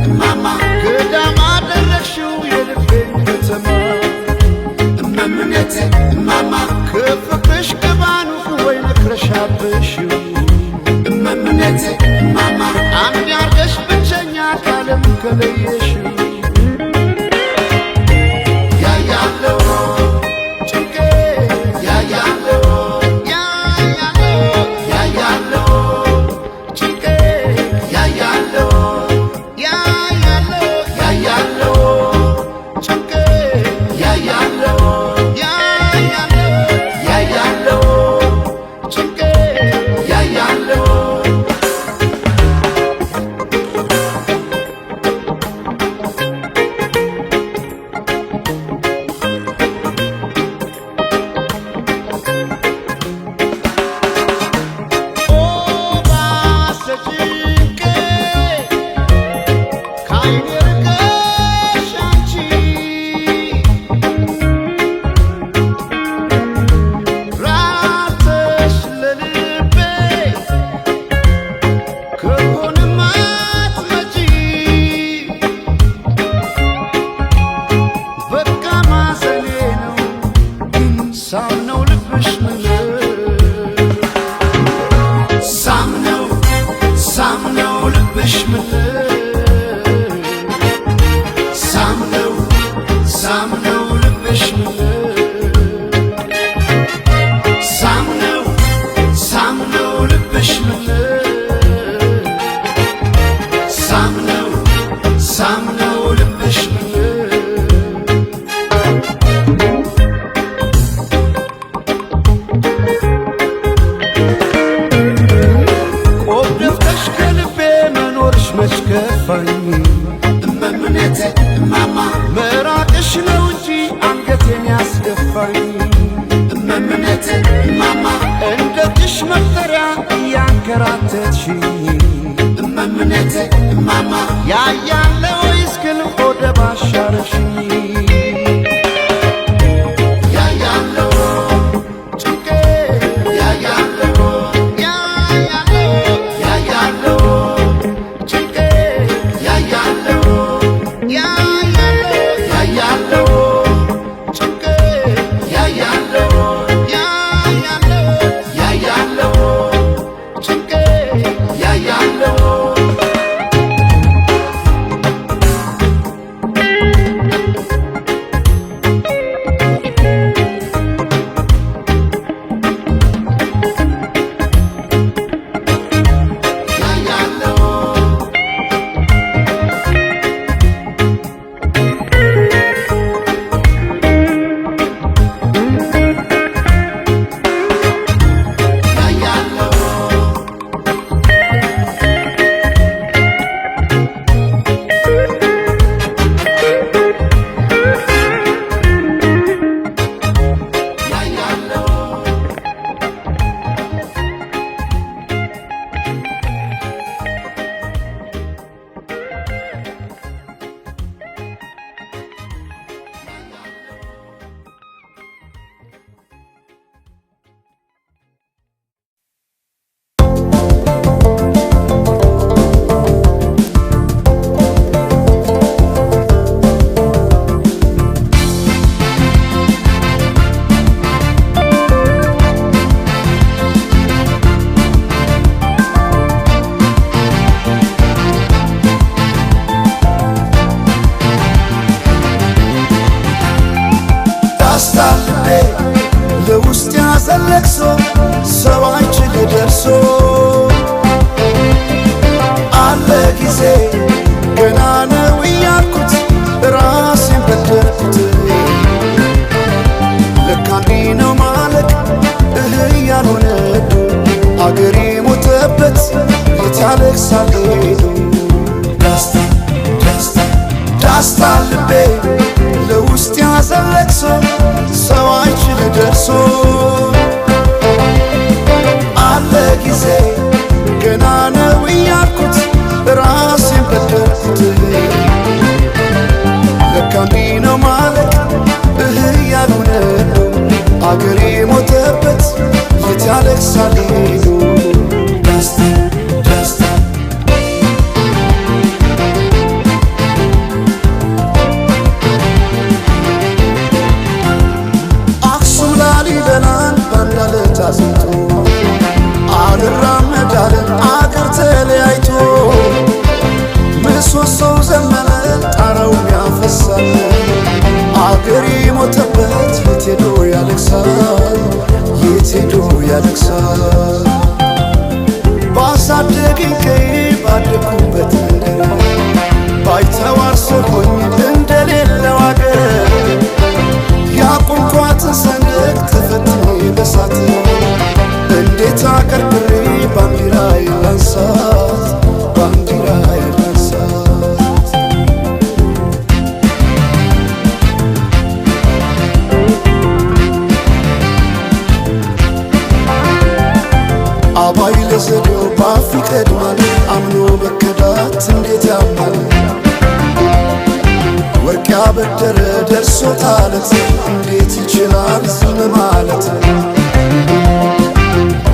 Mama, good, I'm out of the shoe, you're the ልብሽ ምን ሳምነው ሳምነው ልብሽ ምን ሳምነው ሳምነው ልብሽ ምን ሳምነው ሳምነው ልብሽ ምን መሽከፋኝ እመምኔቴ እማማ መራቅሽ ነው እንጂ አንገቴን ያስደፋኝ እመምኔቴ እማማ እንደትሽ መጠሪያ እያንከራተትሽኝ እመምኔቴ እማማ ያያለ ወይስ ግን ሆደ ባሻረሽኝ ለውስጥ ያዘለቅሶ ሰው አይችል ደርሶ አለ ጊዜ ገና ነው እያልኩት ራሴን በደልኩት ለካ እንዲህ ነው ማለት ያልሆነ አገሬ ሞተበት የት ያለቅሳል ሄዱ ዳስታ ልቤ ለውስጥ ያዘለቅሶ ሰው አይችል ደርሶ አለ ጊዜ ገና ነው እያልኩት ራሴን በደልኩት ለካ እንዲህ ነው ማለት ያልሆነ አገሬ ሞተበት የት ያለቅሳል ሄዱ አስንቶ አልራመዳለ አገር ተለያይቶ ምሰሶው ዘመነ ጣራው ያፈሳል አገሬ ሞተበት የት ሄዶ ያለቅሳል የት ሄዶ ያለቅሳል ባሳደገኝ ቀይ ባደኩበት መንደር ባይተዋር ሰሆኝ እንደሌለው አገር ያቆምኳትን ሰንደቅ ተፈትኜ በሳት እንዴት አቀርቅሬ ባንዲራዬ ላንሳት ባንዲራዬ ላንሳት አባይ ለዘዴው ባፍ ይቀድማል አምኖ መከዳት እንዴት ያማል ወርቅ ያበደረ ደርሶታለት እንዴት ይችላል ዝም ማለት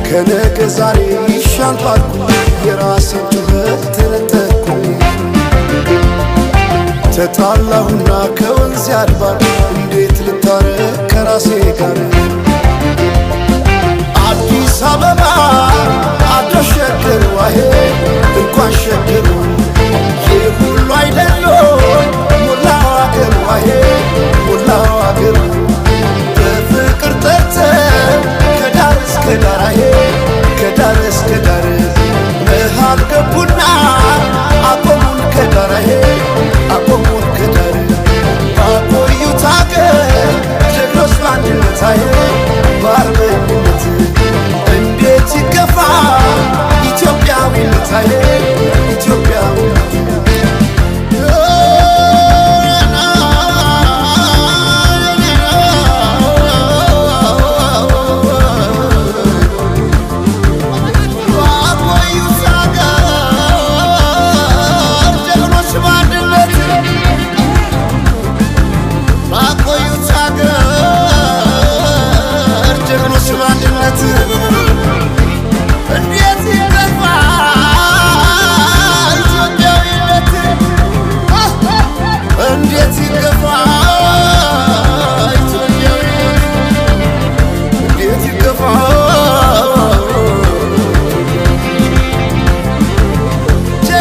ከነገ ዛሬ ይሻል ባልኩ የራሴን ጩኸት ተነጠቅኩ ተጣላሁና ከወንዝ አድባር እንዴት ልታረቅ ከራሴ ጋር አዲስ አበባ አደሸገሩ አሄ እንኳን ሸገሩ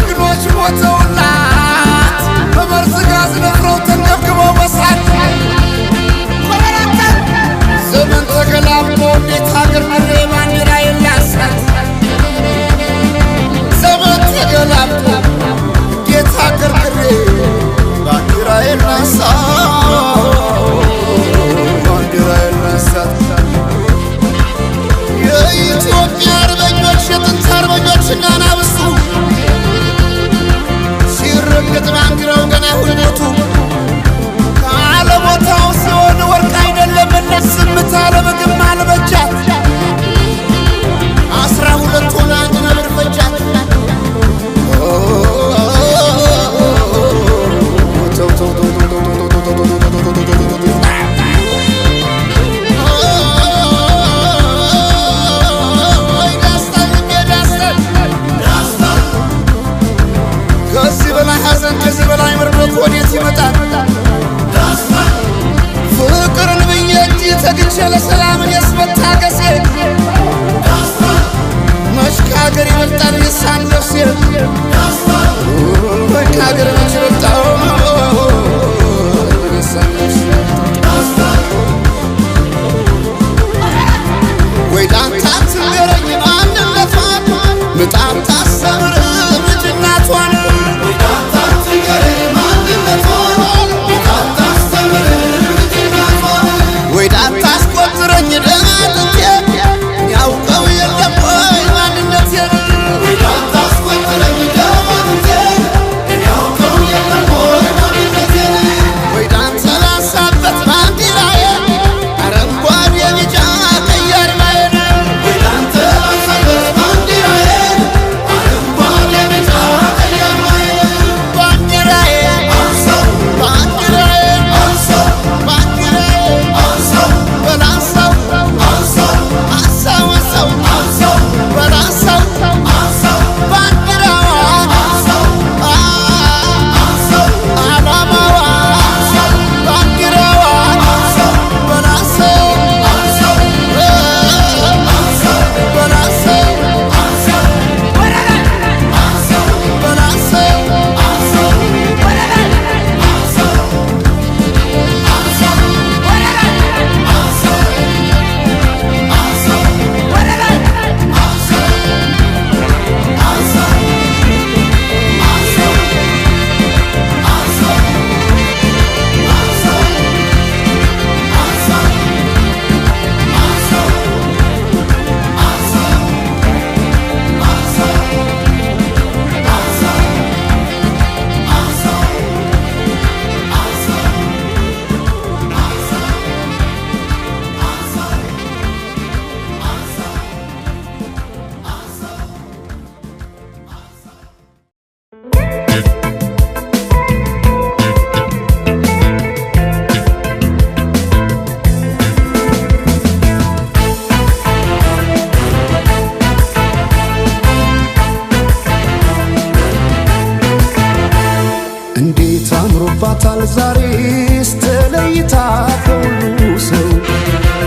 ጀግኖች ሞተውላት በመርዝ ጋዝ ነፍረው ተንገብግበው በሳት ዘመን ተገላብጦ እንዴት ሀገር መሬ ባንዲራ የላሳት ዘመን ተገላብጦ እንዴት ሀገር መሬ ባንዲራ የላሳት ባንዲራ የላሳት የኢትዮጵያ አርበኞች የጥንት አርበኞች እናናብስቱ ሲረገጥ ባንዲራው ገና ሁልሞቱ ካለቦታው ሲሆን ወርቅ አይደለም ዝምታ ለምግብ አልበጃት 12 ሆና አንድ ነብር ፈጃት ከዚህ በላይ ሐዘን ከዚህ በላይ መርዶት ወዴት ይመጣል? ፍቅርን ብዬ እንጂ ተግቼ ለሰላም እኔስ መታገሴ መች ከሀገር ይበልጣል የሳን ነፍሴ ወይ ከሀገር መች ይበልጣል የሳን ነፍሴ ወይ ዳንታ ትንገረኝ አንድነቷን ምጣም ታሰምር ልጅናቷን ወይ ዳንታ አስቆጥረኝ ደህና አጥንቴ ያውቀው የለም ወይ ማንነቴን ወይ ዳንታ አስቆጥረኝ ደህና አጥንቴ ያውቀው የለም ወይ ማንነቴን ወይ ዳንታ ላሳበት ባንዲራዬ አረንጓዴ ቢጫ ቀይ አርማዬን ወይ ዳንታ ላሳበት ባንዲራዬ አረንጓዴ ቢጫ ቀይ አርማዬን ባንዲራዬ አንሳው ባንዲራዬ አንሳው ባንዲራዬ አንሳው በላንሳው አንሳው አንሳው አንሳው አንሳው በላንሳው አንሳው ባንዲራዋ አንሳው አንሳው ዓላማዋ አንሳው ባንዲራዋ አንሳው በላንሳው አንሳው አንሳው በላንሳው አንሳው አንሳው በላንሳው አንሳው እንዴት አምሮባታል ዛሬስ ተለይታ ከሁሉ ሰው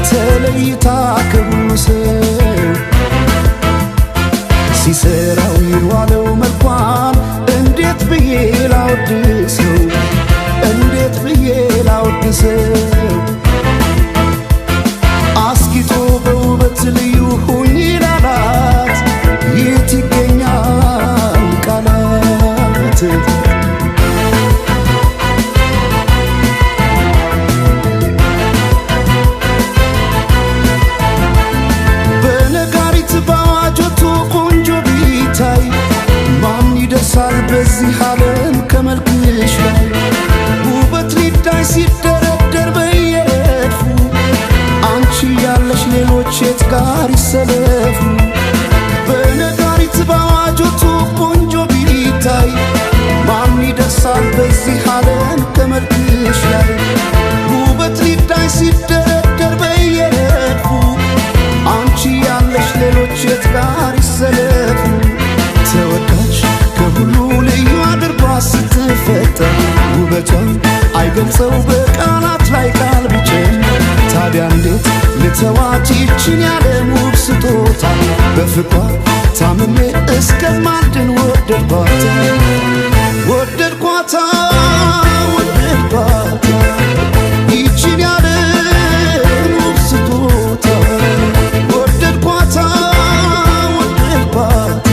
ተለይታ ከሁሉ ሰው ሲሰራው ይዋለው መልኳን እንዴት ብዬ ላወድሰው እንዴት ብዬ ላወድሰው አስጊጦ በውበት ልዩ ሁኝ ላላት የት ይገኛል ቃላት በዚህ ዓለም ከመልክሽ ላይ ውበት ሊታይ ሲደረደር በየረድፉ አንቺ ያለሽ ሌሎች የት ጋር ይሰለፉ በነጋሪት ባዋጆቱ ቆንጆ ቢታይ ማን ይደርሳል በዚህ ዓለም ከመልክሽ ላይ ውበት ሊታይ ሲደረደር በየረድፉ አንቺ ያለሽ ሌሎች የት ጋር ይሰለፉ ተወዳጅ ከሁሉ ልዩ አድርጓ ስትፈጠር ውበቷን አይገልጸው በቃላት ላይ ቃል ብቻ ታዲያ እንዴት ልተዋት ይችን ያለም ውብ ስጦታ በፍቅሯ ታምሜ እስከማድን ወደድኳት ወደድኳት ወደድኳት ይቺን ያለን ውብ ስጦታ ወደድኳት ወደድኳት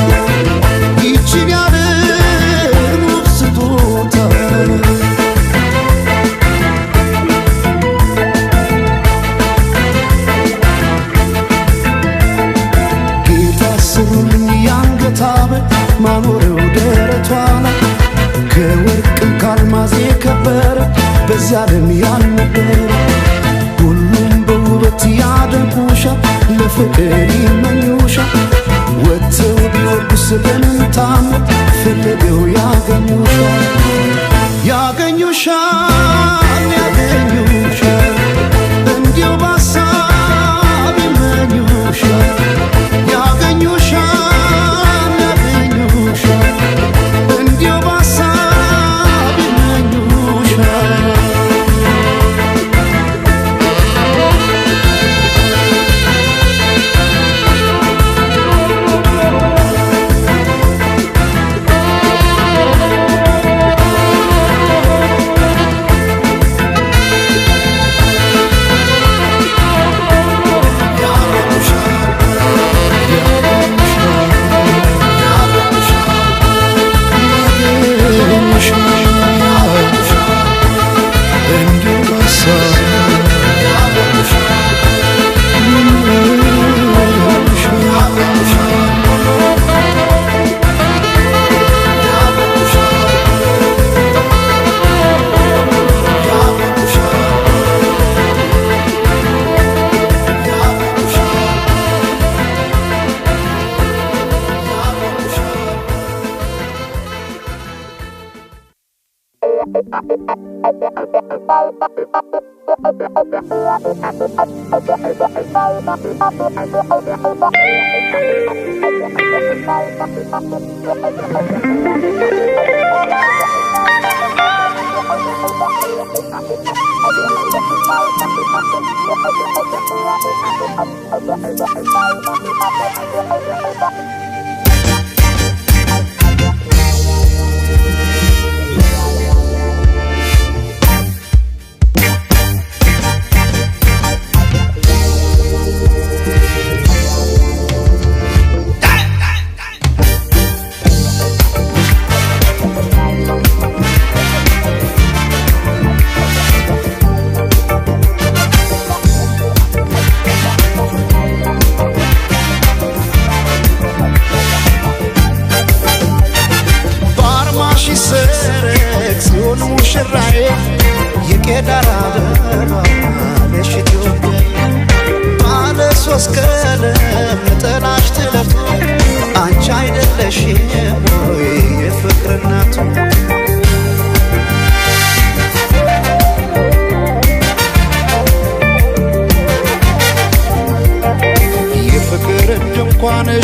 ይቺን ያለን ውብ ስጦታ ስሩልኝ ያንገት ሐብል ማኖሬው ደረቷ ላይ ከወርቅም ካልማዝ የከበረ በዚያ ዓለም ያልነበረ ሁሉም በውበት ያደንቁሻል ለፍቅር ይመኙሻል ወጥተው ቢወርዱ ስለምን ታምር ፈልገው ያገኙሻል ያገኙሻል ያገኙሻል እንዲሁ በሐሳብ ይመኙሻል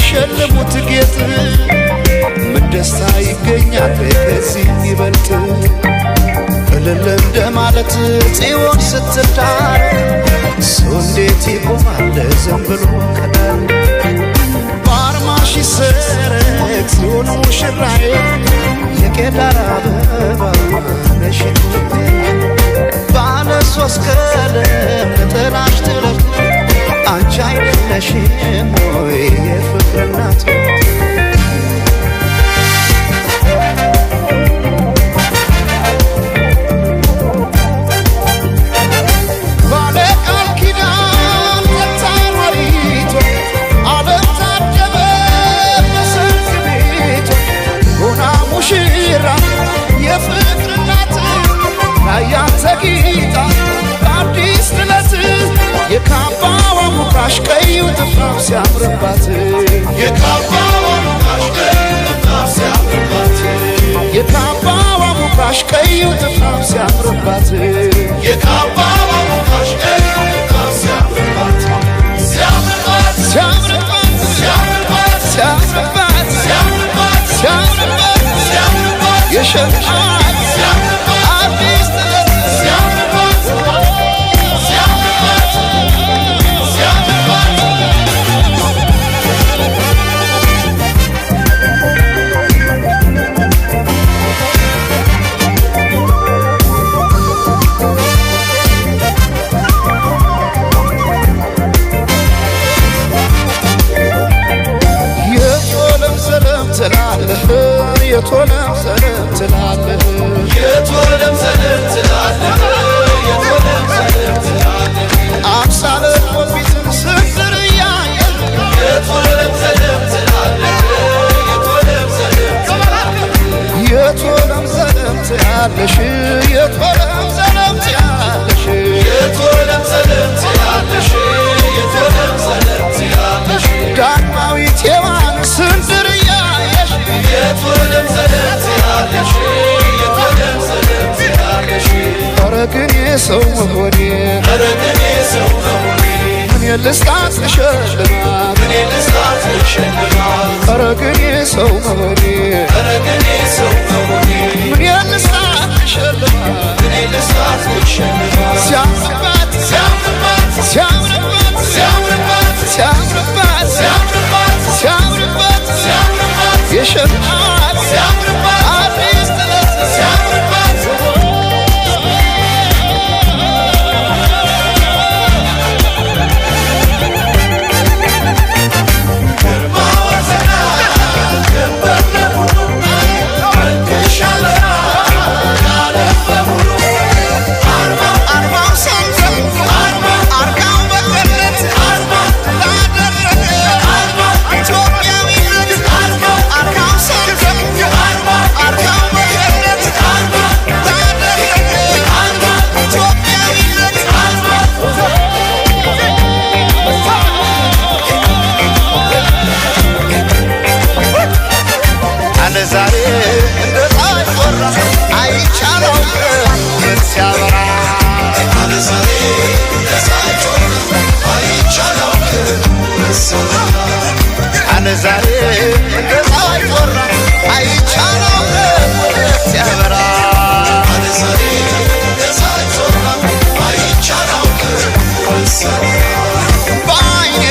ሸልሙት ጌጥ ምን ደስታ ይገኛል ከዚህ ይበልጥ እልል እንደማለት ጽዮን ስትዳር ሰው እንዴት ይቆማል ዝም ብሎ ከዳር በአርማሽ ይሰረቅ ጽዮን ሙሽራዬ የቄዳር አበባ ነሽ ባለ ሶስት ቀለም ነጠላሽ ትለብስ አንቺ አይደለሽም ወይ የፍቅር እናት ባለ ቃል ኪዳን ተታራሪቶ ዓለም ታደበ በሰርግ ቤቶ ሆና ሙሽራ የፍቅር እናት ያያንተ ጌጣ በአዲስ ጥለት የካባዋ ሙቃሽ ቀዩ ጥፍራፍ ሲያምርባት የካባዋ ሙቃሽ ቀዩ ጥፍራፍ ሲያምርባት የካባዋ ሙቃሽ ቀዩ ጥፍራፍ ሲያምርባት የካባዋ ሙቃሽ ቀዩ ጥፍራፍ ሲያምርባት ሲያምርባት ሲያምርባት ሲያምርባት ሲያምርባት ሲያምርባት ሲያምርባት ሲያምርባት የሸማት ሲያምርባት አዲስ ጥለት ሲያምርባት ትላለህ የትወለም ዘለም ትላለህ የትወለም ዘለም ትላለህ አምሳለ ቆቢትን ስንዝር እያየህ የትወለም ዘለም ትላለህ የትወለም ዘለም ትላለህ የትወለም ዘለም ትያለሽ የትወለም ዘለም ትያለሽ የትወለም ዘለም ትላለሽ የትወለም ዘለም ትላለሽ ዳግማዊት ሔዋን ስንዝር እያየሽ የትወለም ዘለም ትላለሽ የትወለም ዘለም ትላለሽ ኧረ ግን የሰው መሆኔ ኧረ ግን የሰው መሆኔ ምን ልስጣት ሽልማት ምን ልስጣት ሽልማት ኧረ ግን የሰው መሆኔ ኧረ ግን የሰው መሆኔ ምን ልስጣት ሽልማት ምን ልስጣት ሽልማት ሲያምርባት ሲያምርባት ሲያምርባት ሲያምርባት ሲያምርባት ሲያምርባት ሲያምርባት ሲያምርባት የሸማት ሲያምርባት አዲስ ጥለት ሲያምርባት ዛሬ እንደ ፀሐይ ቆራ አይቻለው ውበት ሲያበራ ዛሬ እንደ ፀሐይ ቆራ አይቻለው ውበት ሲያበራ አነ ዛሬ እንደ ፀሐይ ቆራ አይቻለው ውበት ሲያበራ ዛሬ እንደ ፀሐይ ቆራ አይቻለው ውበት ሲያበራ በዓይኔ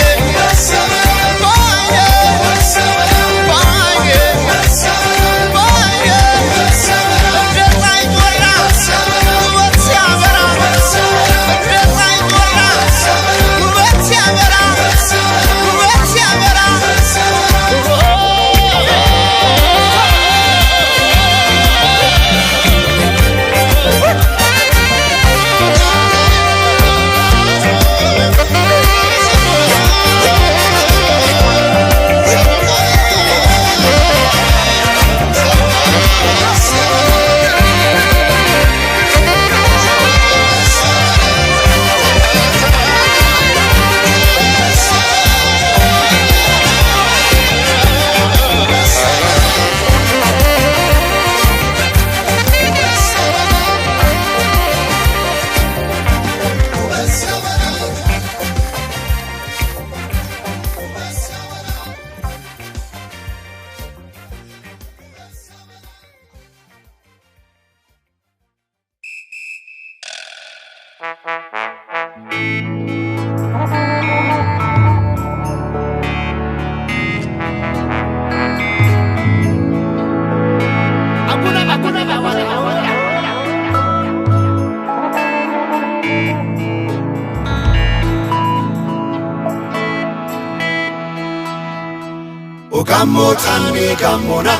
Gammo tani gammona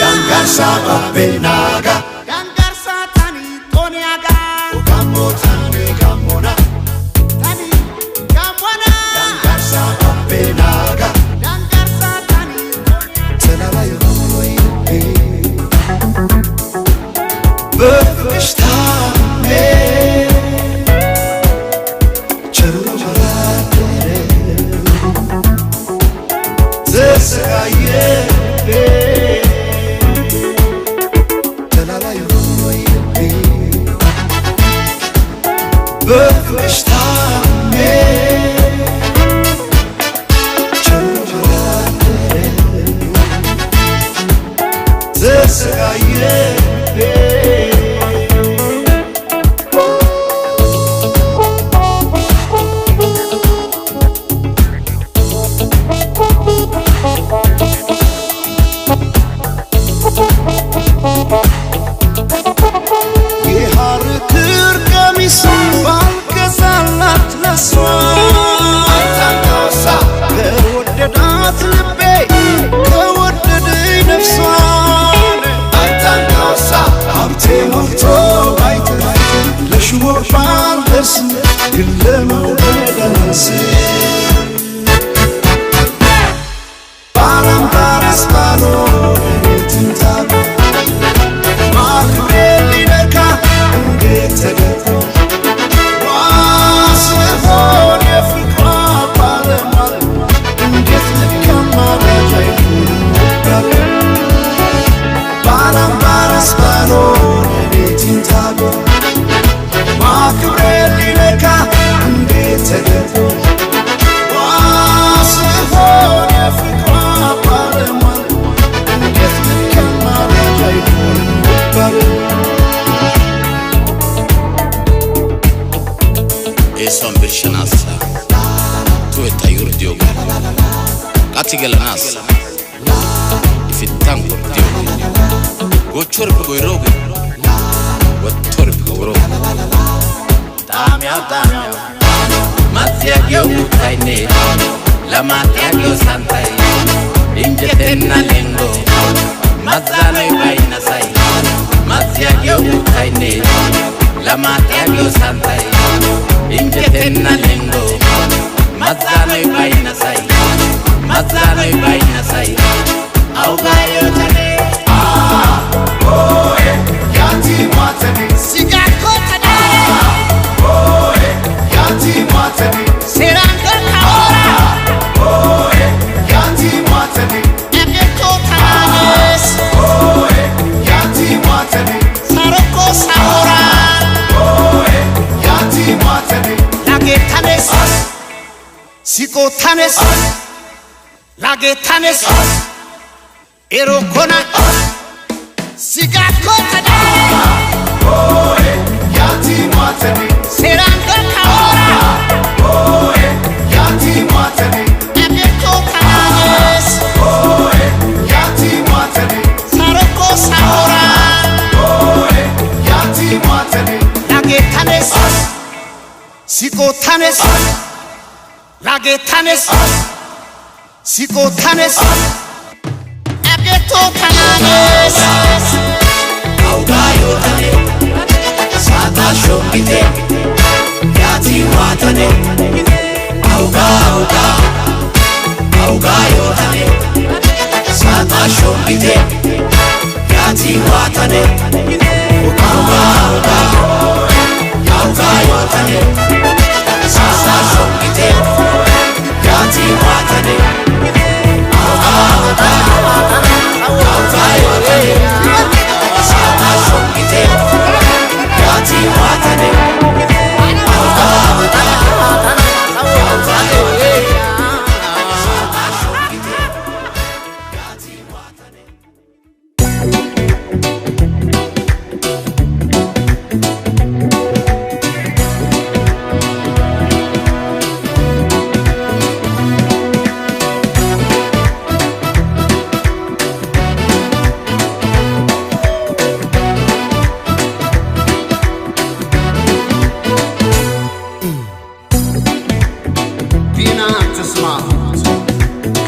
Dangarsa babbenaga Dangarsa tani toniaga Gammo tani gammona Dangarsa babbenaga Dangarsa tani Telalayo በፍቅሽ ታሜ ቸሩ ጀራደረ ተሰቃየ ተላላዩ በፍቅሽ ታሜ ቸሩ ጀራደረ ተሰቃየ shanasa tueta yurdio atigelanasa ifitango dio gochor bgoiroge wator bgoro tamya Matiagyo utaine la matiagyo santai injetena lengo mazane baina sai Matiagyo utaine la matiagyo santai injetena lengo mazane baina sai augayo tane oe yati matane sigakota da oe yati matane seranga kaora oe yati matane ekota nanes oe yati matane saroko saora oe yati matane lagetanes sikotanes lagetanes erokona sigakota da oe yati matane seranga kaora oe yati matane ekota nanes oe yati matane saroko saora oe yati matane lagetanes sikotanes lagetanes sikotanes ekota nanes augayo tane sata shomite yati watane augayo tane sata shomite yati watane augayo tane sata shomite yati watane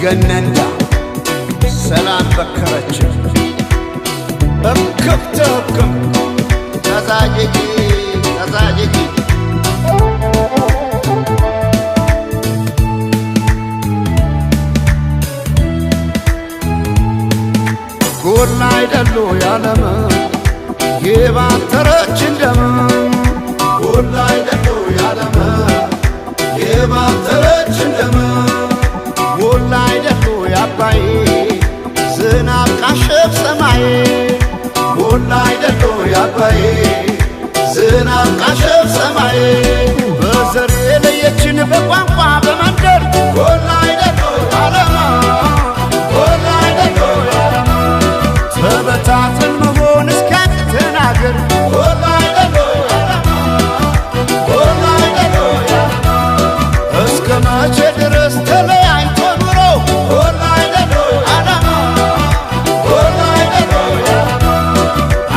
ገነንዳ ሰላም በከረች በከክተክም ተዛጀጂ ጎላ አይደሉ ያለመ የባተረች እንደም ጎላ አይደሉ ያለመ የባተረች እንደም ጎላ አይደሉ ያባይ ዝናብ ካሸፍ ሰማይ ጎላ አይደሉ ያባይ ዝናብ ካሸፍ ሰማይ በዘር የለየችን በቋንቋ በመንደር ጎላ አይደሉ ያለማ ጎላ አይደሉ ያለማ ተበታትን መሆን እስኪያቅተን አገር ጎላ አይደሉ ያለማ ጎላ አይደሉ ያለማ እስከ መቼ ድረስ ተለያይቶ ኑሮ ጎላ አይደሉ ያለማ ጎላ አይደሉ ያለማ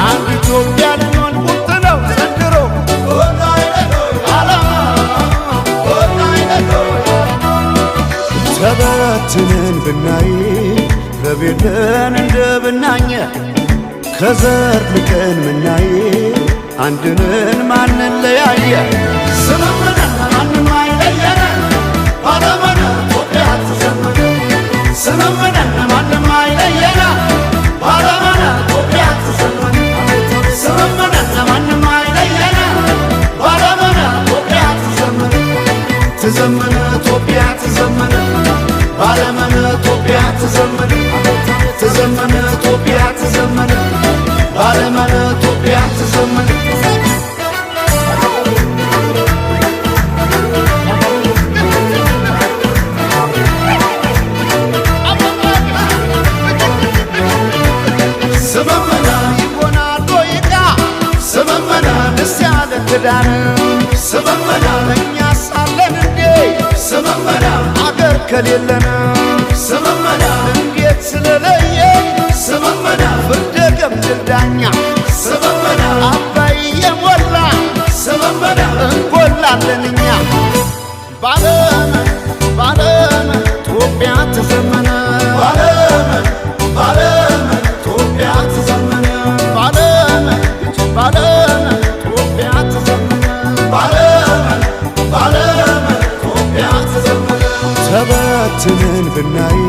አንድ ኢትዮጵያ ልንሆን ቁርጥ ነው ዘንድሮ ጎላ አይደሉ ያለማ ጎላ አይደሉ ያለማ ተበትነን ብናይ በቤለን እንደ ብናኘ ከዘር ልቀን ምናይ አንድነን ማንለያየ ስምምነን ማንም አይለየነ ባለመነ ኢትዮጵያ ትዘምር ስምምነን ማንም አይለየነ ባለመነ ኢትዮጵያ ትዘምር ስምምነን ማንም አይለየነ ባለመነ ኢትዮጵያ ትዘምር ትዘምር ኢትዮጵያ ትዘምር ባለመነ ኢትዮጵያ ትዘምር ትዘምር ኢትዮጵያ ትዘምር ባለመነ ኢትዮጵያ ትዘምር ስምምነ ይሆናል ወይቃ ስምምነ ደስ ያለ ክዳን ስምምነ እኛ ሳለ ስመመና አገር ከሌለን ስመመና እንዴት ስለለየ ስመመና ፍርደ ገምድል ዳኛ ስመመና አባይ የሞላ ስመመና እንጎላለን እኛ ባለም ኢትዮጵያ ተዘመነ ባለም ኢትዮጵያ ተዘመነ ባለም ኢትዮጵያ ተዘመነ ባለም ኢትዮጵያ ተዘመነ ተበትነን ብናይ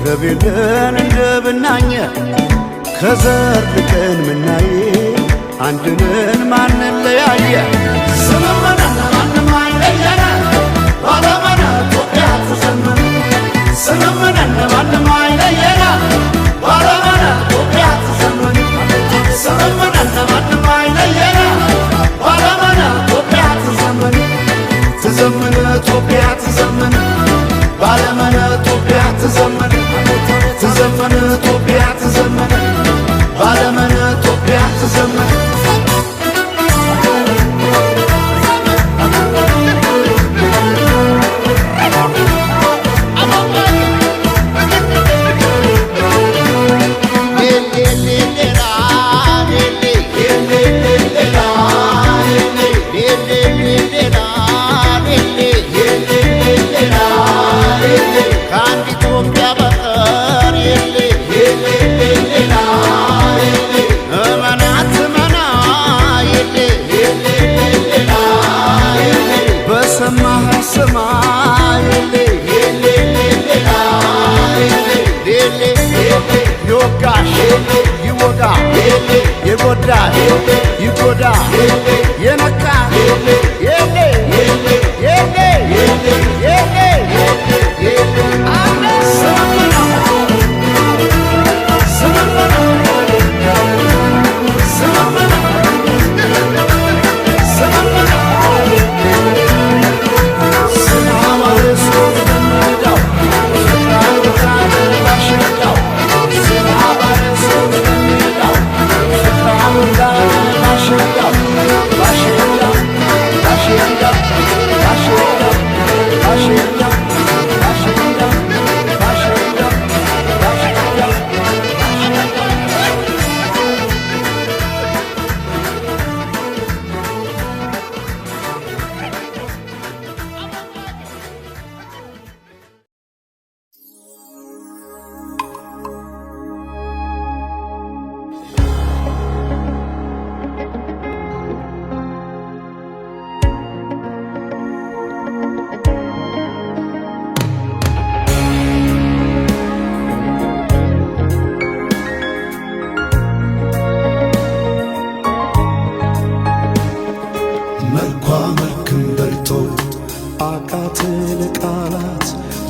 ረቤለን እንደ ብናኘ ከዘር ልቀን ምናይ አንድነን ማንለያየ ስመመና ማንም አይለየን ባለመና ኢትዮጵያ ተዘመነ ስመመና ማንም አይለየን ባለመና ኢትዮጵያ ተዘመነ ስመመና ማንም አይለየን ባለመና ኢትዮጵያ ተዘመነ ተዘመነ ኢትዮጵያ ተዘመነ ባለመና ኢትዮጵያ ተዘመነ ተዘመነ ኢትዮጵያ ተዘመነ ባለመና ኢትዮጵያ ተዘመነ ይጎዳ ይጎዳ የነካ የሌ የሌ የሌ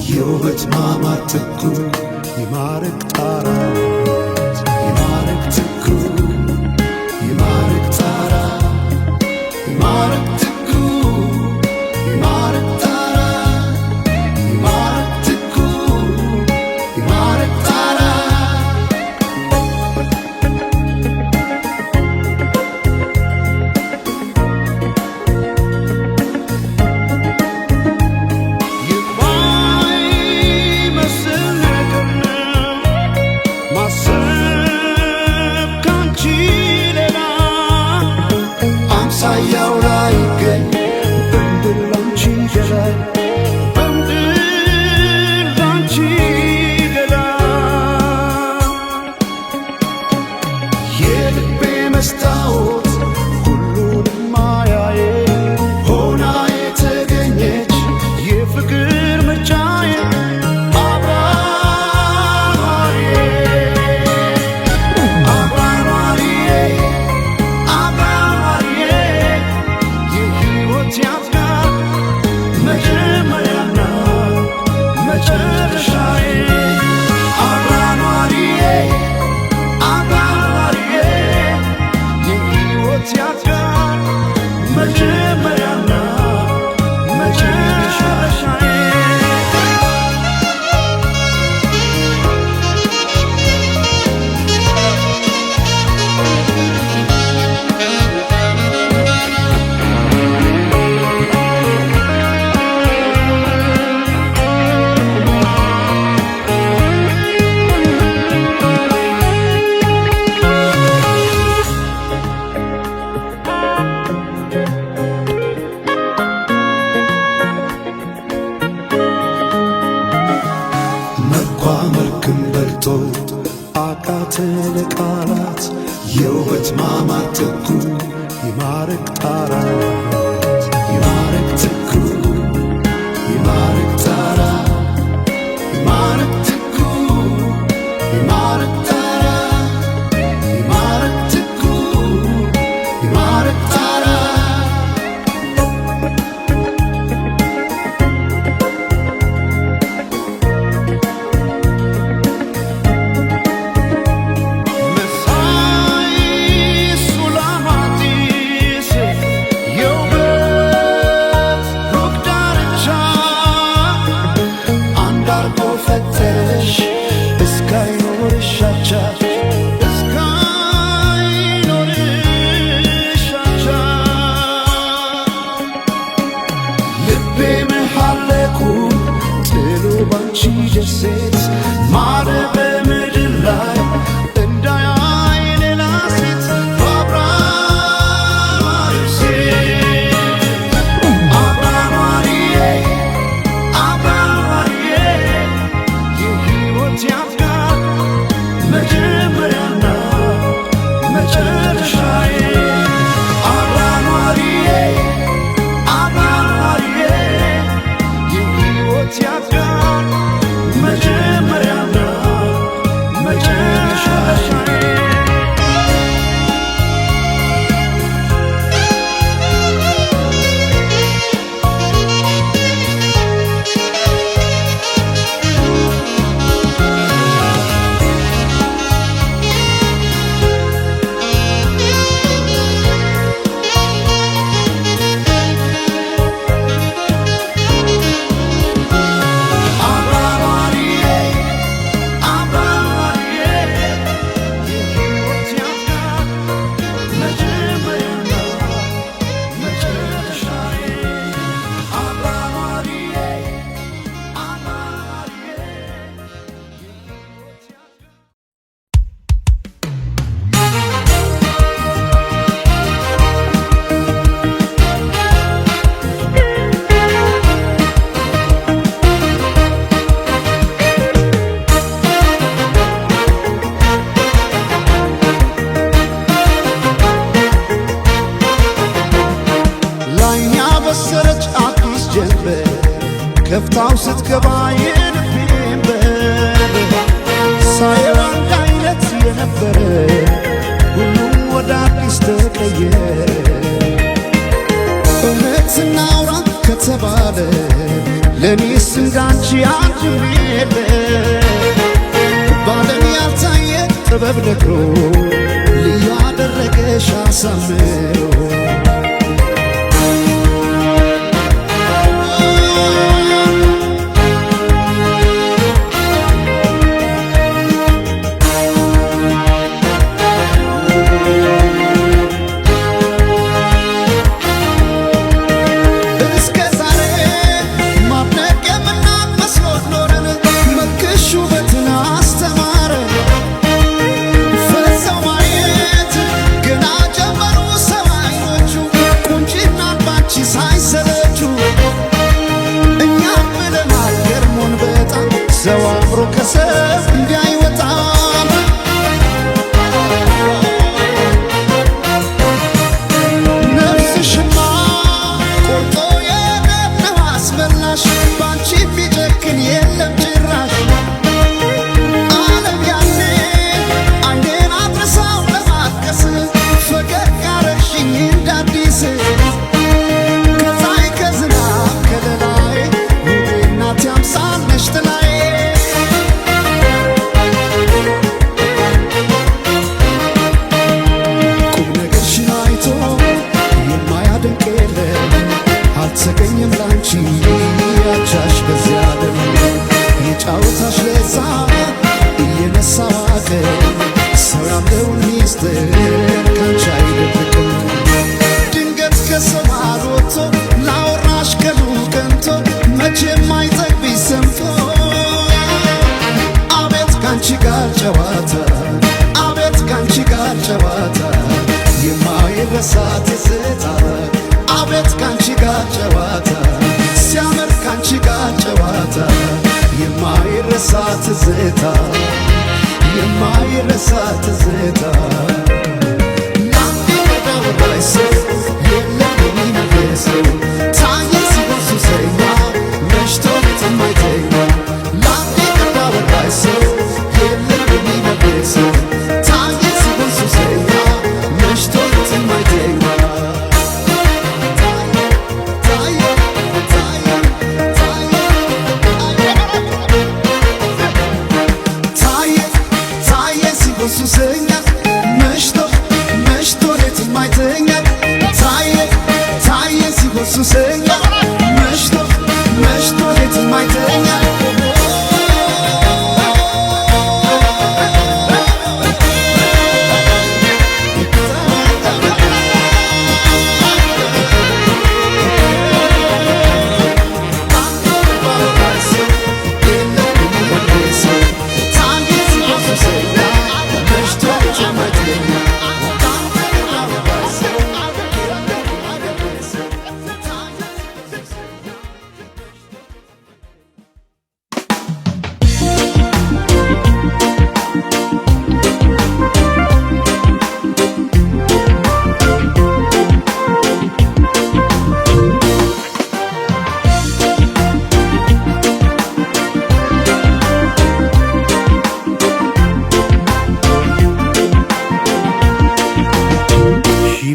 የውበት ማማር ትኩ ይማርክ ጣራት ይማርክ ትኩ ይማርክ ጣራ ይማርክ ትኩ ይማርክ ጣራ ይማርክ ትኩ ይማርክ ጣራ ሳያው ላይ ገኝ በምድር ላንቺ ገላይ በምድር ላንቺ ገላይ የልቤ መስታወት ሁሉንም ማያዬ ሆና የተገኘች የፍቅር ምርጫዬ ያቃተን ቃላት የውበት ማማት ትኩ ይማርክ ጣራት ይማርክ ትኩ ይማርክ ጣራ ይማርክ ትኩ ይማርክ ጣራ ይማርክ ትኩ ይማርክ ጣራ ሴት ማረ በምድር ላይ እንዳያይ ሌላ ሴት አብራማሪዬ አብራማሪዬ የሕይወት ያፍቃር መጀመሪያና መጨረሻዬ አብራማሪዬ አብራማሪዬ የሕይወት ያፍቃር መጀመሪያና መጨረሻዬ ከፍታው ስትገባ የልቤን በር ሳየው አንድ አይነት የነበረ ሁሉም ወደ አዲስ ተቀየረ። እውነት እናውራ ከተባለ ለኔስ እንዳንቺ አንድም የለ። ባለም ያልታየ ጥበብ ነግሮ ልዩ አደረገሽ አሳምሮ ሰው አምሮ ከሰብ እንዲያይወጣ ነፍስሽማ ቆርጦ የነነው አስመላሽ ባንቺ ቢጨክን የለም ጭራሽ ዓለም ያኔ አይኔን አድርሳው ለማቀስ ፈገግ አረግሽኝ እንዳዲስ ከፀሐይ ከዝናብ ከለላይ ውቤ እናቴ አምሳል ነሽ ጥላዬ አልተገኘም ላንቺ ያቻሽ በዚያ ዓለም የጫወታሽ ለዛ እየነሳ ዋቀ ሰው ያለውን ሚስጥር ካንቺ አይደብቅም። ድንገት ከሰው መሃል ወጥቶ ላወራሽ ቀኑ ቀንቶ መቼም አይጠግብሽ ሰምቶ አቤት ካንቺ ጋር ጨዋታ አቤት ካንቺ ጋር ጨዋታ የማይረሳ ትዝታ አቤት ካንቺ ጋር ጨዋታ ሲያምር ካንቺ ጋር ጨዋታ የማይረሳ ትዝታ የማይረሳ ትዝታ ላንዴ ወዳወራይ ሰው የለም የሚነግር ሰው ታየኝ ሲሆን ሱሰኛ መሽቶ የማይተኛ ላንዴ ወዳወራይ ሰው የለም የሚነግር ሰው ታየኝ ሲሆን ሱሰኛ መሽቶ የማይተኛ ሱሰኛ መሽቶ መሽቶ ሌት የማይተኛ ታየ ሲሆን ሱሰኛ መሽቶ መሽቶ ሌት የማይተኛ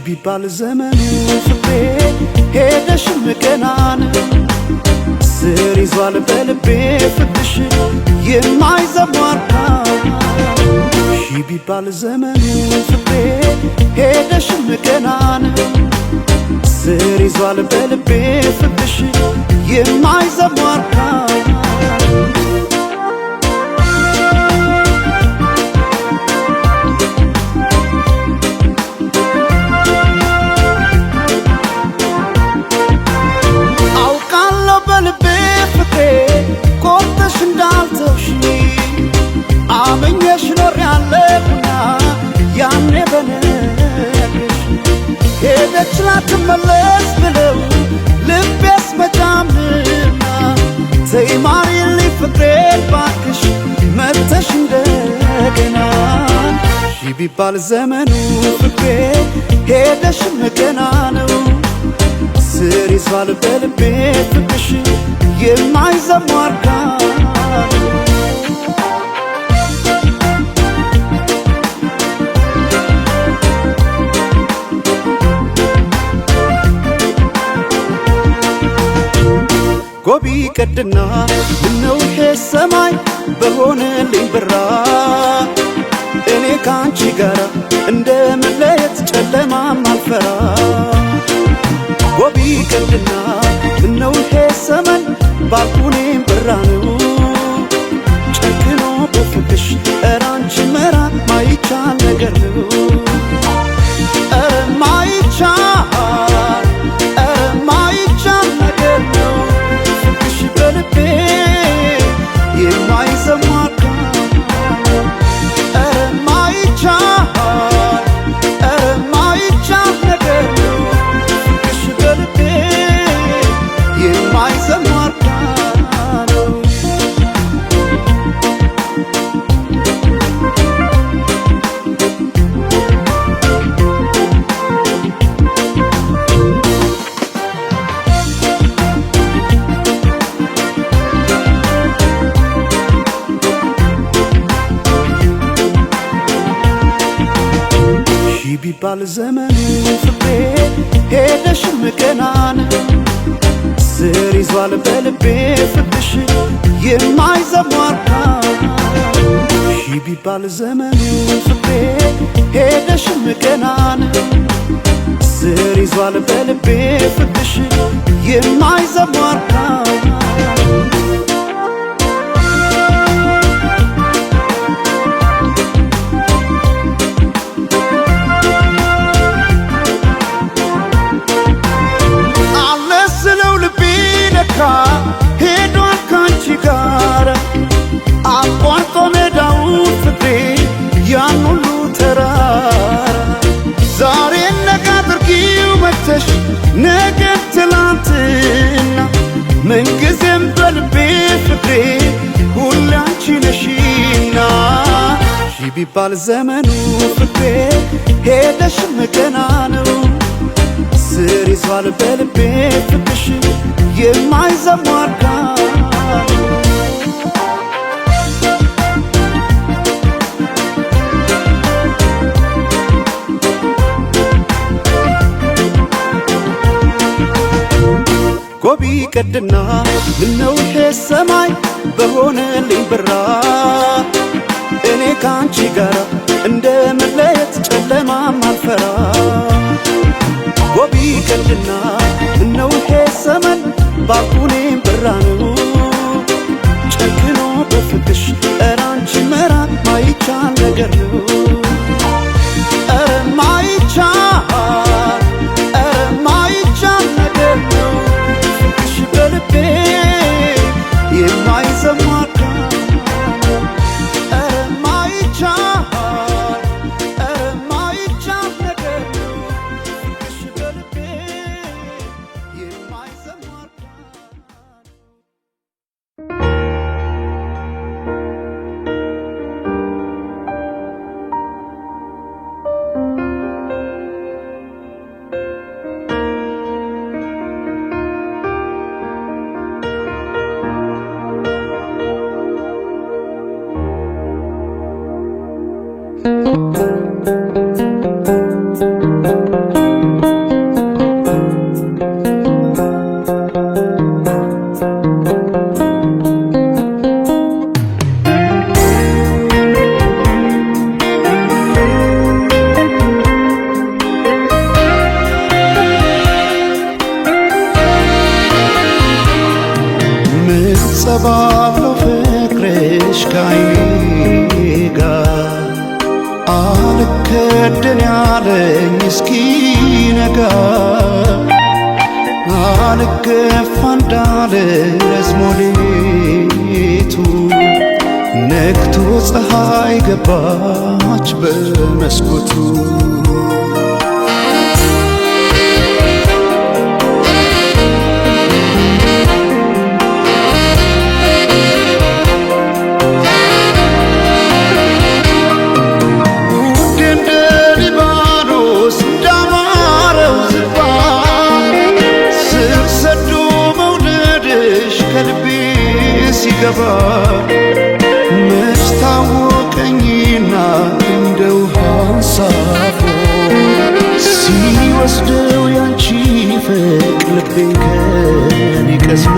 ቢባል ዘመኑ ፍቅሬ ሄደሽም ገናን ስር ይዟል በልቤ ፍቅርሽ የማይዘሟርካ ቢባል ዘመኑ ፍቅሬ ሄደሽም ገናን ስር ይዟል በልቤ ፍቅርሽ የማይዘሟርካ አመኘሽ ኖር ያለሁና ያኔ በነግሽ ሄደች ላትመለስ ብለው ልቤስ መጫምና ተይ ማሪልኝ ፍቅሬን ባክሽ መተሽ እንደገና ቢባል ዘመኑ ፍቅሬ ሄደሽም ገና ነው ስር ይዟል በልቤ ፍቅርሽ የማይዘሟርካ ጎቢ ቀድና ምነው ይሄ ሰማይ በሆነልኝ ብራ እኔ ካንቺ ጋራ እንደመለየት ጨለማም አልፈራ ጎቢ ቀድና ምነው ይሄ ሰማይ ባልኩኔም ብራ ነው ጨክኖ በፍቅሽ ኧረ አንቺ መራቅ ማይቻል ነገር ነው ኧረ ማይቻል ማይቻል ነገር ነው በልቤ የማይዘሟርካ ኧረ ማይቻል ኧረ ማይቻል ነገር ነው ፍቅርሽ በልቤ የማይዘሟርካ ነው ቢባል ዘመኑ ፍቅሬ ሄደሽም ገናን ስር ይዟል በልቤ ፍቅርሽ የማይዘሟርካ ቢባል ዘመኑ ፍቅሬ ሄደሽም ገናን ስር ይዟል በልቤ ፍቅርሽ የማይዘሟርካ ሄዷል ካንቺ ጋር አቋርጦ ሜዳውን ፍቅሬ ያን ሁሉ ተራራ ዛሬ ነገ አድርጊው መተሽ ነገ ትላንት ቢባል ዘመኑ ፍቅሬ ሄደሽም ገና ነው። ስር ይዟል በልቤ ፍቅርሽ የማይዘሟር ቃል ጎቢ ቀድና ምነው ይሄ ሰማይ በሆነልኝ ብራ እኔ ካንቺ ጋር እንደ መለየት ጨለማም አልፈራ። ጎቢ ቀድና ምነው ይሄ ሰማይ ባኩኔም ብራ ነው ጨክኖ በፍቅሽ ኧረ አንቺ መራቅ ማይቻል ነገር ነው። ኧረ ማይቻል ማይቻል ነገር ነው በልቤ የማይዘሟር ቃል ኧረ ማይቻል ነገር ነው ፍቅርሽ በልቤ የማይዘሟር ቃል ምንጸባለው ፍቅርሽ ካይኔ ጋር አልከደን ያለኝ እስኪነጋ አልገፋ እንዳለ ረዝሞ ሌቱ ነግቶ ፀሐይ ገባች በመስኮቱ ሲገባ መች ታወቀኝና እንደ ውሃ አንሳፎ ሲወስደው ያንቺ ፍቅር ልቤን ከኔ ቀስሞ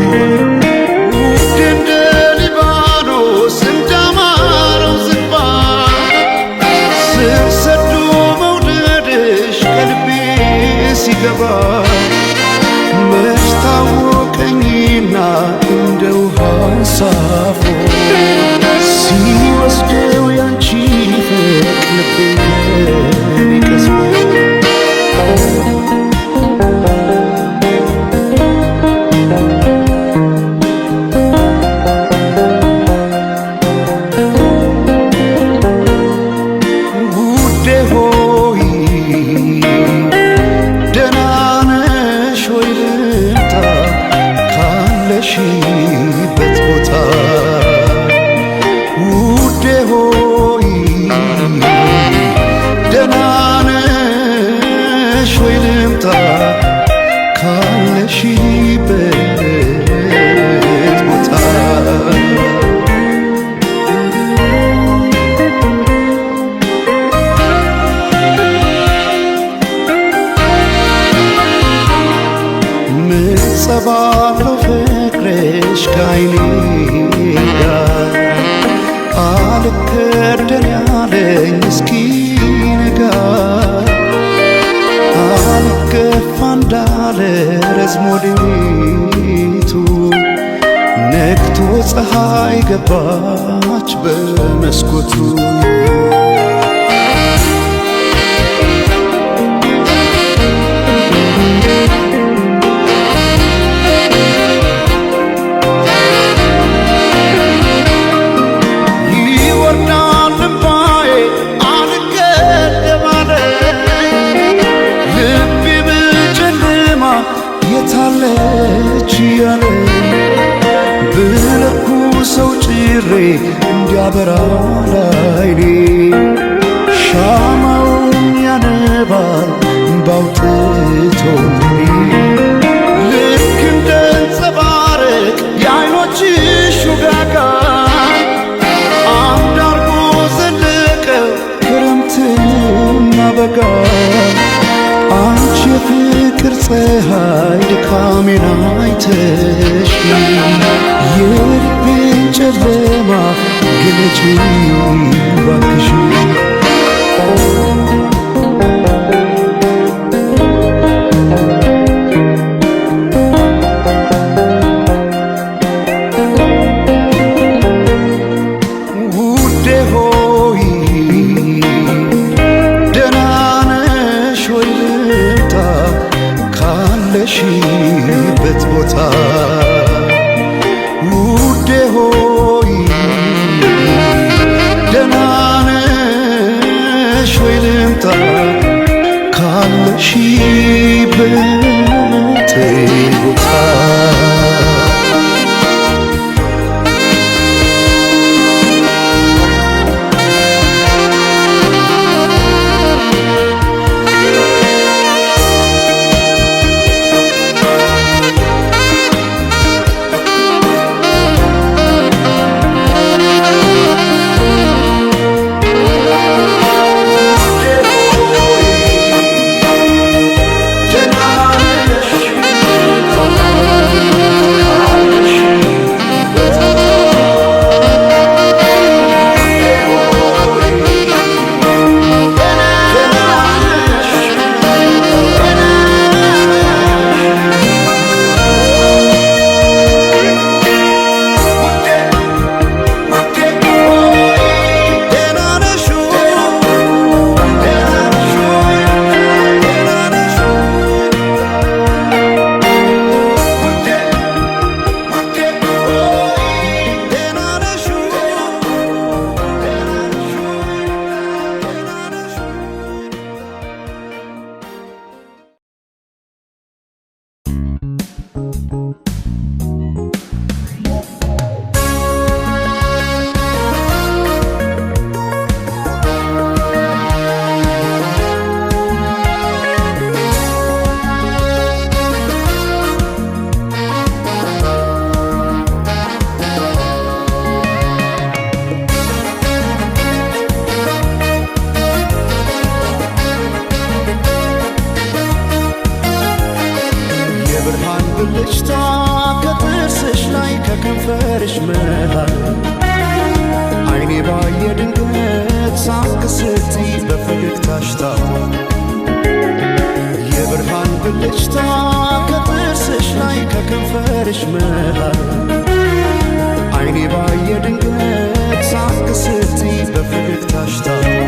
ውድ እንደ ሊባኖስ እንዳማረው ዝግባ ስር ሰዶ መውደድሽ ከልቤ ሲገባ መች ታወቀኝና እንደ ውሃ አንሳፎ ሲወስደው ያንቺ ፍቅር ልቤን ከኔ ቀስሞ ውዴ ሆይ ደህና ነሽ ወይ ልምጣ ካለሽበት ቦታ ውዴ ሆይ ደህና ነሽ ወይ ልምጣ ካለሽበት ቦታ ምንጸባለው ፍቅርሽ ካይኔ ጋር አልከደን ያለኝ እስኪነጋ አልገፋ እንዳለ ረዝሞ ሌቱ ነግቶ ፀሐይ ገባች በመስኮቱ የታለች ያለ ብለኩ ሰው ጭሬ እንዲያበራ ላይኔ ፀሐይ ድካሜን አይተሽ የልቤን ጨለማ ግለጪ ባክሽ ውዴ ሆይ ደህና ነሽ ወይ ልምጣ ካለሽበት ቦታ ውዴ ሆይ ደህና ነሽ ወይ ልምጣ ካለሽበት ቦታ ብልጭታ ከጥርስሽ ላይ ከከንፈርሽ መሃል አይኔ ባየ ድንገት ሳቅ ስትይ በፈገግታሽ ታሟል የብርሃን ብልጭታ ከጥርስሽ ላይ ከከንፈርሽ መሃል አይኔ ባየ ድንገት ሳቅ ስትይ በፈገግታሽ ታሟል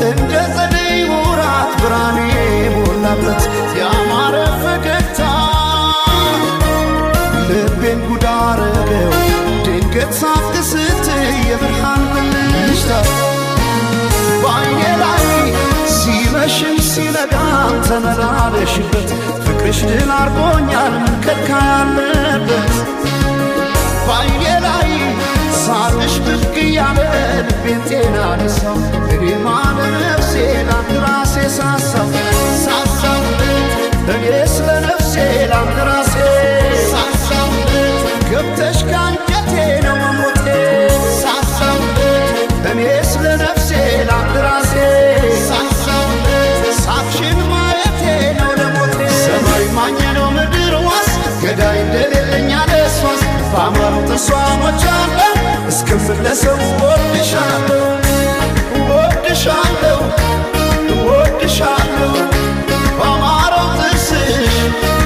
እንደ ጸደይ ወራት ብርሃኔ ሞላበት ያማረ ፈገግታ ልቤን ጉድ አረገው ድንገት ሳቅ ስትይ የብርሃን ብልጭታ በዓይኔ ላይ ሲመሽም ሲነጋም ተመላለሽበት ፍቅርሽ ድል አርጎኛል ከካ ያለበት በዓይኔ ላይ ሳቅሽ ብቅ እያለ ልቤን ጤና ነሳው እኔማ ለነፍሴ ላንድ ራሴ ሳሳው እኔ ስለ ነፍሴ ላንድ ራሴ ሳሳው ገብተሽ ካንጀቴ ነው መሞቴ ሳሳው እኔ ስለ ነፍሴ ላንድ ራሴ ሳሳው ሳቅሽን ማየቴ ነው ለሞቴ ሰማይ ማኘ ነው ምድር ዋስ ገዳይ እንደሌለኝ አለሷስ በአማሩ ተስዋሞቻለ እስክምለሰው ወድሻለሁ ወድሻለሁ ወድሻለሁ በአማረው ጥርስሽ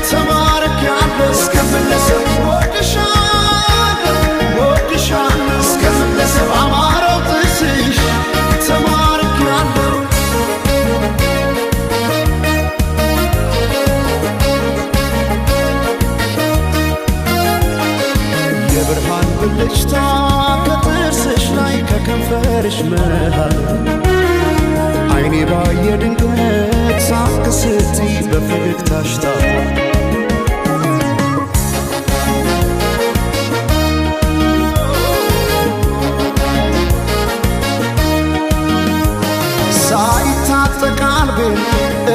ተማርኬያለሁ እስክምለሰው ወድሻለሁ ወድሻለሁ እስክምለሰው በአማረው ጥርስሽ ተማርኬያለሁ የብርሃን ብልጭታ ከጥርስሽ ላይ ከከንፈርሽ መሃል አይኔ ባየ ድንገት ሳቅ ስትይ በፈገግታሽ ታሟል ሳይታጠቅ ልቤን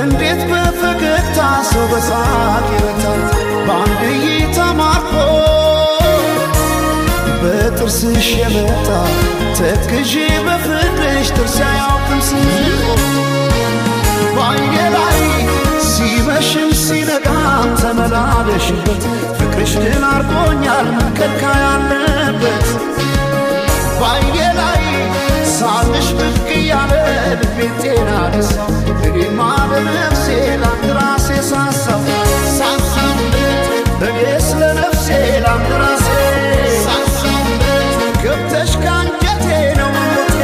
እንዴት በፈገግታ ሰው በሳቅ ይረታል በአንድ እይታ ማርኮ ጥርስሽ የመጣ ተክዤ በፍቅርሽ ጥርስ አያውቅም ስቆ በአይኔ ላይ ሲመሽም ሲነጋም ተመላለሽበት ፍቅርሽ ድል አርጎኛል መንከልካ ያለበት በአይኔ ላይ ሳልሽ ብቅ እያለ ልቤን ጤና ነሳው እኔማ ለነፍሴ ላንድ ራሴ ሳሳው እኔስ ለነፍሴ ላንድ ራሴ ገብተሽ ካንጀቴ ነው ሞቴ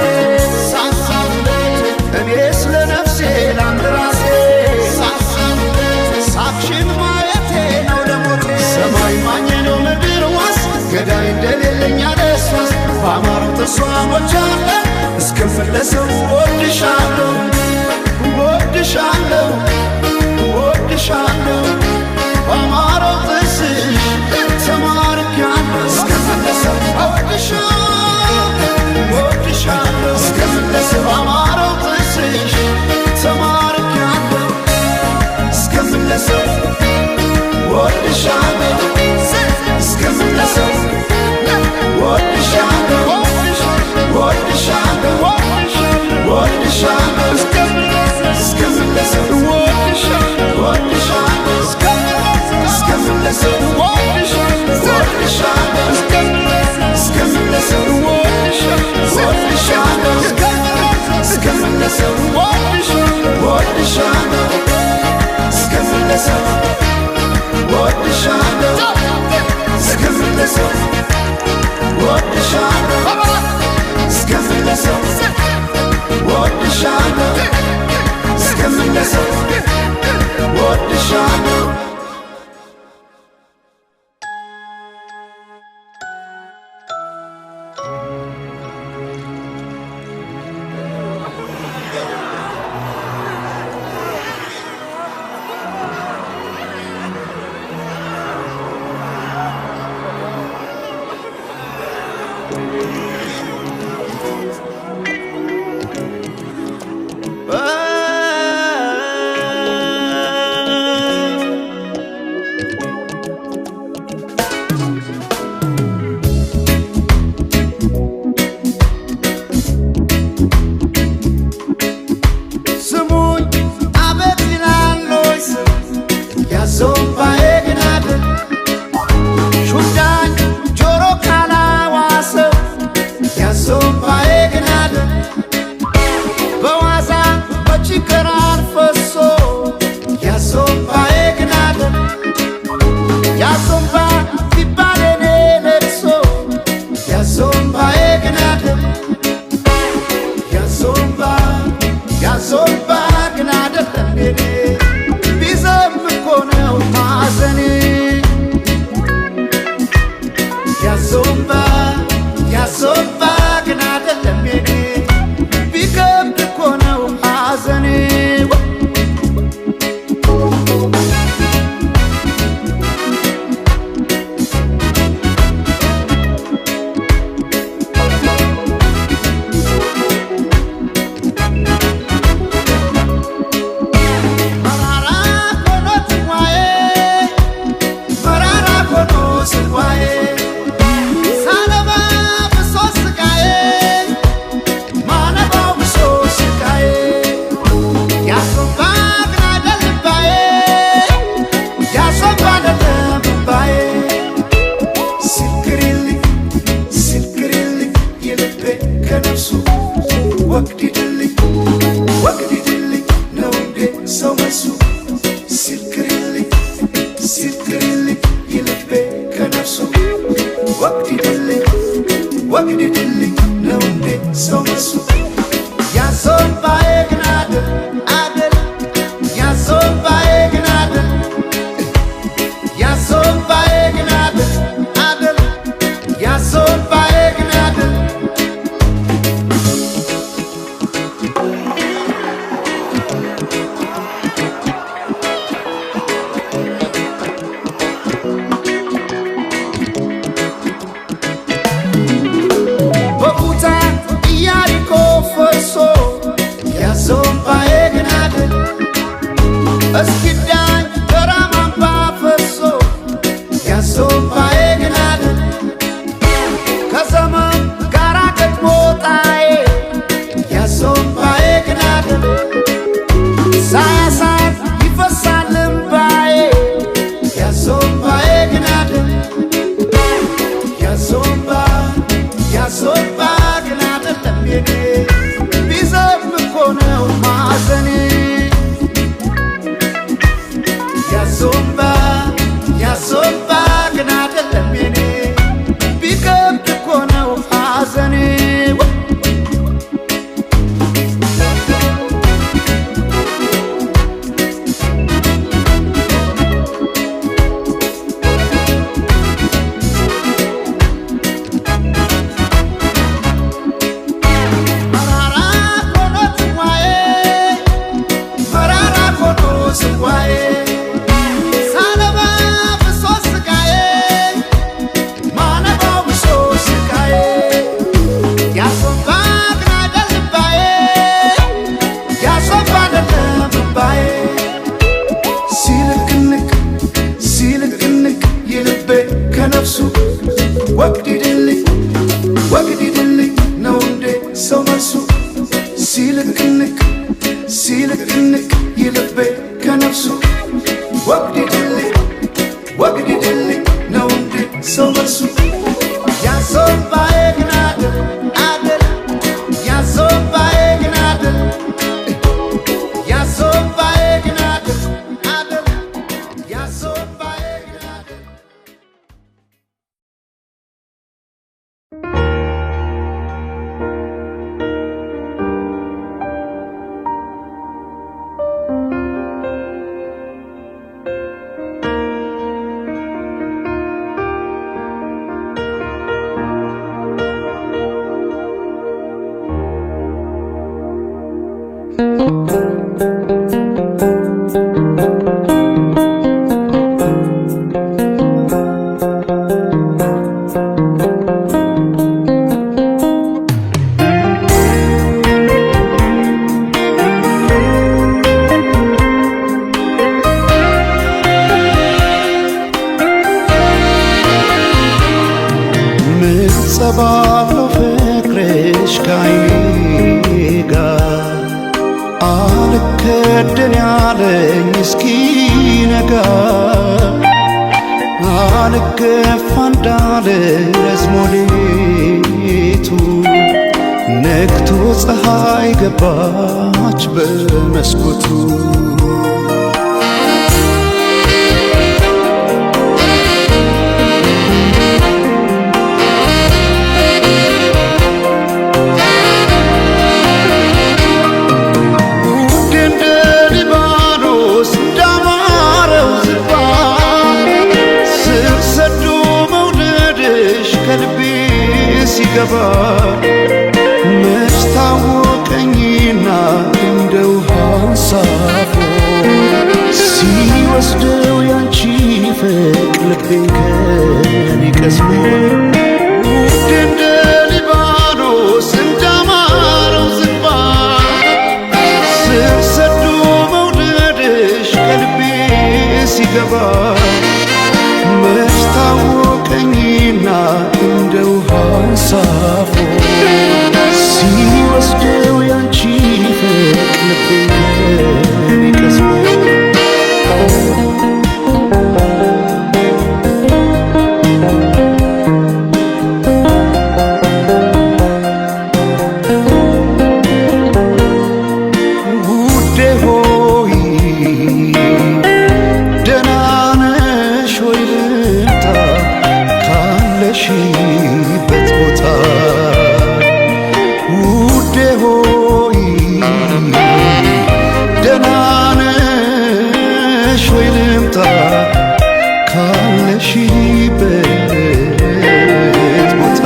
እኔስ ለነፍሴ ላንድ ራሴ ሳቅሽን ማየቴ ነው ለሞቴ ሰማይ ማኘ ነው ምድር ዋስ ገዳይ እንደሌለኝ አለስዋስ በአማረው ጥርሷ ሞቻለ እስከምለሰው ወድሻለሁ ወድሻለሁ ወድሻለሁ በአማረው ጥርስሽ ተማርኪያለሁ እስከምለሰው ወድሻለሁ እስከምለሰው በአማረው ጥርስሽ ተማርኪያለሁ እስከምለሰው ወድሻለሁ እስከምለሰው ወድሻለሁ ወድሻለሁ ወድሻለሁ እስከምለሰው ወድሻለሁ እስከምለሰው ወድሻለሁ እስከምለሰው ወድሻለሁ እስከምለሰው ወድሻለሁ እስከምለሰው ወድሻለሁ እስከምለሰው ወድሻለሁ እስከምለሰው ወድሻለሁ እስከምለሰው ወድሻለሁ ያሶምባ ያሶምባ ግን አይደለም የኔ ቢከብድ እኮ ነው ሐዘኔ ከነፍሱ ወግዲድልኝ ነው እንዴ ሰው መልሱ ሲልቅንቅ ይልቤ ከነፍሱ ወግዲድልኝ ነው እንዴ ሰው መልሱ ያሶምባዬ ግን አደል ያሶምባዬ ግን አደል ያሶምባዬ ግን አደል ያሶምባዬ ግን አደል ምንጸባለው ፍቅርሽ ካይኔ ጋር አልከደን ያለኝ እስኪነጋ አልገፋ እንዳለ ረዝሞ ሌቱ ነግቶ ፀሐይ ገባች በመስኮቱ ሲገባ መች ታወቀኝና እንደ ውሃ አንሳፎ ሲወስደው ያንቺ ፍቅር ልቤን ከኔ ቀስሞ ውድ እንደ ሊባኖስ እንዳማረው ዝግባ ስር ሰዶ መውደድሽ ከልቤ ሲገባ መች ታወቀኝና እንደ ውሃ አንሳፎ ሲወስደው ያንቺ ፍቅር ልቤን ከኔ ቀስሞ ውዴ ሆይ ደህና ነሽ ወይ ልምጣ ካለሽበት ቦታ ውዴ ሆይ ደህና ነሽ ወይ ልምጣ ካለሽበት ቦታ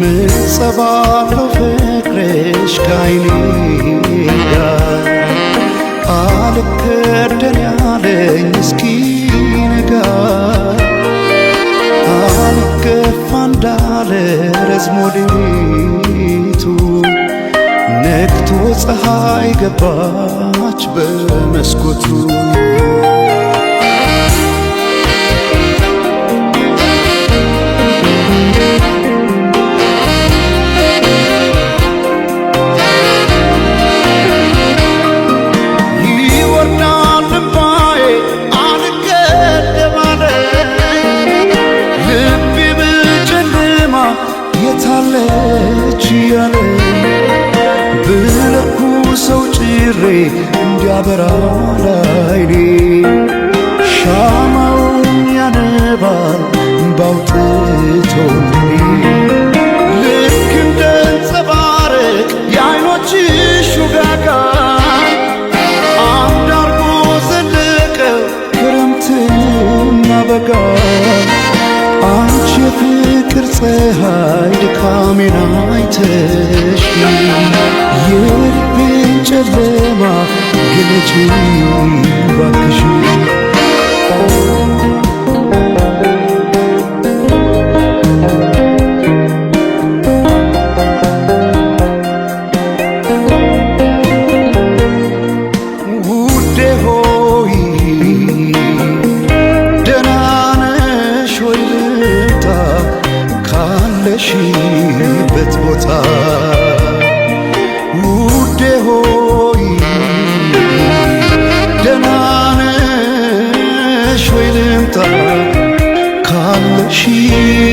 ምንጸባለው ፍቅርሽ ካይኔ ጋር አልከደን ያለኝ እስኪነጋ አልገፋ እንዳለ ረዝሞ ሌቱ ነግቶ ፀሐይ ገባች በመስኮቱ ልቤ ብቻ ትሻለች እያለ ብለኩ ሰው ጭሬ እንዲያበራ ላይኔ ሻማውን ያነባል ባውጥቶልኔ ልክ እንደ አንጸባረቅ የዓይኖችሽ ውጋጋት አንድ አርጎ ዘለቀው ክረምትና በጋ አንቺ የፍቅር ፀሐይ ድካሜን አይተሽ የልቤን ጨለማ ግለጪ ባክሽ ውዴ ሆይ ደህና ነሽ ወይ ልምጣ ካለሽበት ቦታ ውዴ ሆይ ደህና ነሽ ወይ ልምጣ ካለሽበት